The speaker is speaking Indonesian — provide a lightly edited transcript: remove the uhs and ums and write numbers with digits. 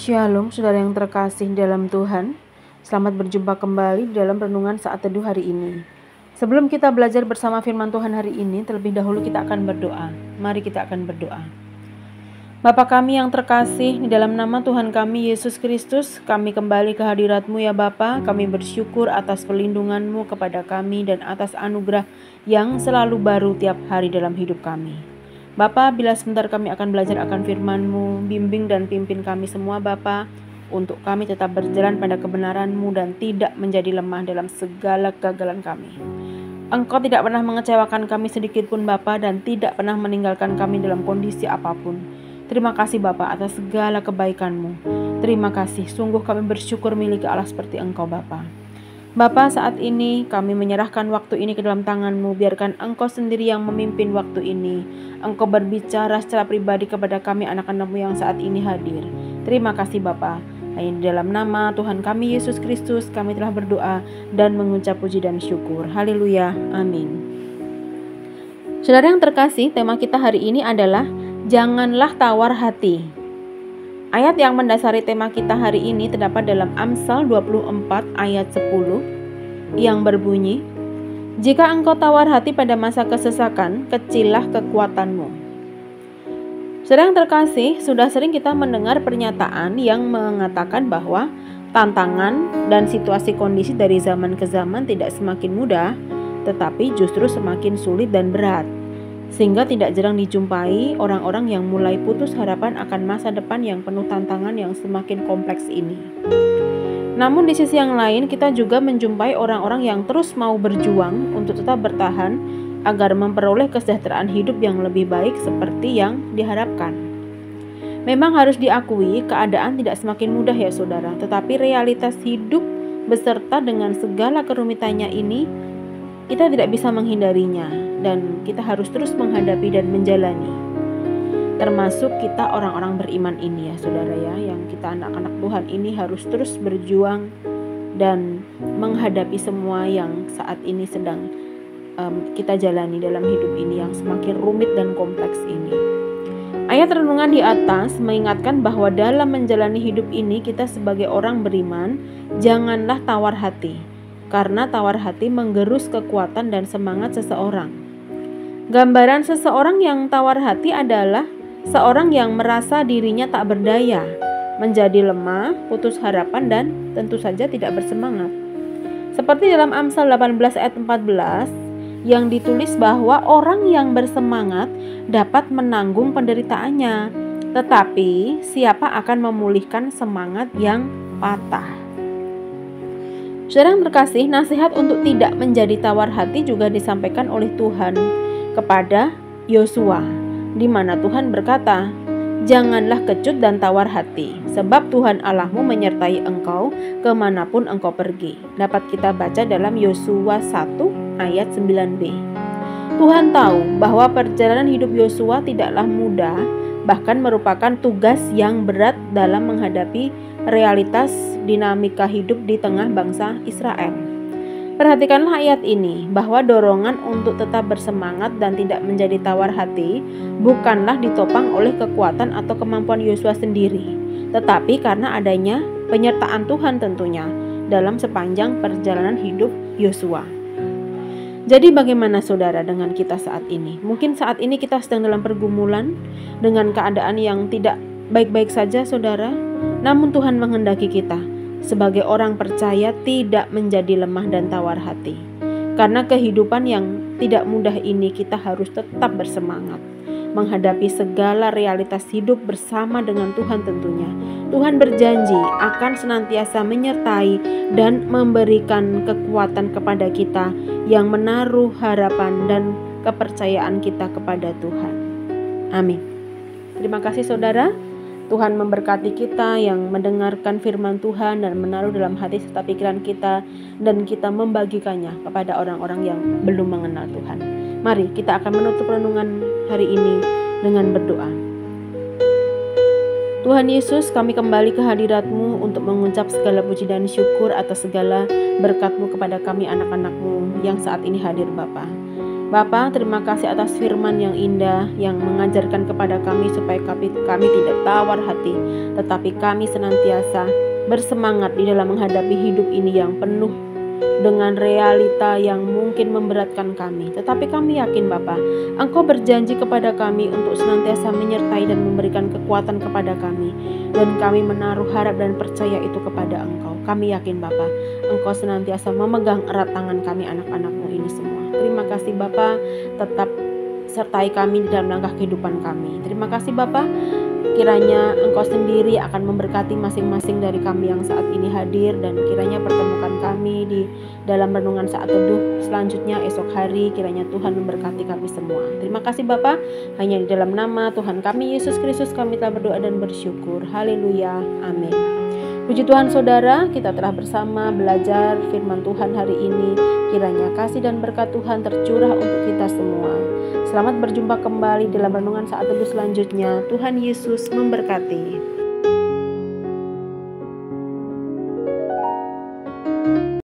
Shalom saudara yang terkasih dalam Tuhan. Selamat berjumpa kembali di dalam renungan saat teduh hari ini. Sebelum kita belajar bersama firman Tuhan hari ini, terlebih dahulu kita akan berdoa. Mari kita akan berdoa. Bapa kami yang terkasih, di dalam nama Tuhan kami Yesus Kristus, kami kembali ke hadirat-Mu ya Bapa. Kami bersyukur atas perlindungan-Mu kepada kami dan atas anugerah yang selalu baru tiap hari dalam hidup kami. Bapa, bila sebentar kami akan belajar akan firman-Mu, bimbing dan pimpin kami semua Bapa, untuk kami tetap berjalan pada kebenaran-Mu dan tidak menjadi lemah dalam segala kegagalan kami. Engkau tidak pernah mengecewakan kami sedikit pun Bapa, dan tidak pernah meninggalkan kami dalam kondisi apapun. Terima kasih Bapa atas segala kebaikan-Mu. Terima kasih, sungguh kami bersyukur miliki Allah seperti Engkau Bapa. Bapa, saat ini kami menyerahkan waktu ini ke dalam tangan-Mu. Biarkan Engkau sendiri yang memimpin waktu ini. Engkau berbicara secara pribadi kepada kami anak-anak-Mu yang saat ini hadir. Terima kasih Bapa. Hanya di dalam nama Tuhan kami Yesus Kristus kami telah berdoa dan mengucap puji dan syukur. Haleluya. Amin. Saudara yang terkasih, tema kita hari ini adalah janganlah tawar hati. Ayat yang mendasari tema kita hari ini terdapat dalam Amsal 24 ayat 10 yang berbunyi, "Jika engkau tawar hati pada masa kesesakan, kecillah kekuatanmu." Saudara yang terkasih, sudah sering kita mendengar pernyataan yang mengatakan bahwa tantangan dan situasi kondisi dari zaman ke zaman tidak semakin mudah, tetapi justru semakin sulit dan berat. Sehingga tidak jarang dijumpai orang-orang yang mulai putus harapan akan masa depan yang penuh tantangan yang semakin kompleks ini. Namun di sisi yang lain kita juga menjumpai orang-orang yang terus mau berjuang untuk tetap bertahan agar memperoleh kesejahteraan hidup yang lebih baik seperti yang diharapkan. Memang harus diakui keadaan tidak semakin mudah ya saudara, tetapi realitas hidup beserta dengan segala kerumitannya ini kita tidak bisa menghindarinya dan kita harus terus menghadapi dan menjalani. Termasuk kita orang-orang beriman ini ya saudara ya, yang kita anak-anak Tuhan ini harus terus berjuang dan menghadapi semua yang saat ini sedang kita jalani dalam hidup ini yang semakin rumit dan kompleks ini. Ayat renungan di atas mengingatkan bahwa dalam menjalani hidup ini kita sebagai orang beriman janganlah tawar hati. Karena tawar hati menggerus kekuatan dan semangat seseorang. Gambaran seseorang yang tawar hati adalah seorang yang merasa dirinya tak berdaya, menjadi lemah, putus harapan dan tentu saja tidak bersemangat. Seperti dalam Amsal 18 ayat 14 yang ditulis bahwa orang yang bersemangat dapat menanggung penderitaannya, tetapi siapa akan memulihkan semangat yang patah? Saudara yang terkasih, nasihat untuk tidak menjadi tawar hati juga disampaikan oleh Tuhan kepada Yosua, di mana Tuhan berkata, "Janganlah kecut dan tawar hati, sebab Tuhan Allahmu menyertai engkau kemanapun engkau pergi." Dapat kita baca dalam Yosua 1 ayat 9b. Tuhan tahu bahwa perjalanan hidup Yosua tidaklah mudah, bahkan merupakan tugas yang berat dalam menghadapi realitas dinamika hidup di tengah bangsa Israel. Perhatikanlah ayat ini, bahwa dorongan untuk tetap bersemangat dan tidak menjadi tawar hati bukanlah ditopang oleh kekuatan atau kemampuan Yosua sendiri, tetapi karena adanya penyertaan Tuhan tentunya dalam sepanjang perjalanan hidup Yosua. Jadi bagaimana saudara dengan kita saat ini? Mungkin saat ini kita sedang dalam pergumulan dengan keadaan yang tidak baik-baik saja saudara. Namun Tuhan menghendaki kita sebagai orang percaya tidak menjadi lemah dan tawar hati. Karena kehidupan yang tidak mudah ini kita harus tetap bersemangat menghadapi segala realitas hidup bersama dengan Tuhan tentunya. Tuhan berjanji akan senantiasa menyertai dan memberikan kekuatan kepada kita yang menaruh harapan dan kepercayaan kita kepada Tuhan. Amin. Terima kasih saudara. Tuhan memberkati kita yang mendengarkan firman Tuhan dan menaruh dalam hati serta pikiran kita, dan kita membagikannya kepada orang-orang yang belum mengenal Tuhan. Mari kita akan menutup renungan hari ini dengan berdoa. Tuhan Yesus, kami kembali ke hadirat-Mu untuk mengucap segala puji dan syukur atas segala berkat-Mu kepada kami anak-anak-Mu yang saat ini hadir Bapa. Bapa, terima kasih atas firman yang indah yang mengajarkan kepada kami supaya kami tidak tawar hati, tetapi kami senantiasa bersemangat di dalam menghadapi hidup ini yang penuh dengan realita yang mungkin memberatkan kami. Tetapi kami yakin Bapa, Engkau berjanji kepada kami untuk senantiasa menyertai dan memberikan kekuatan kepada kami. Dan kami menaruh harap dan percaya itu kepada Engkau. Kami yakin Bapa, Engkau senantiasa memegang erat tangan kami anak-anak-Mu ini semua. Terima kasih Bapa, tetap sertai kami di dalam langkah kehidupan kami. Terima kasih Bapa, kiranya Engkau sendiri akan memberkati masing-masing dari kami yang saat ini hadir, dan kiranya pertemukan kami di dalam renungan saat teduh selanjutnya esok hari. Kiranya Tuhan memberkati kami semua. Terima kasih Bapa, hanya di dalam nama Tuhan kami Yesus Kristus kami telah berdoa dan bersyukur. Haleluya, amin. Puji Tuhan saudara, kita telah bersama belajar firman Tuhan hari ini. Kiranya kasih dan berkat Tuhan tercurah untuk kita semua. Selamat berjumpa kembali dalam renungan saat teduh selanjutnya. Tuhan Yesus memberkati.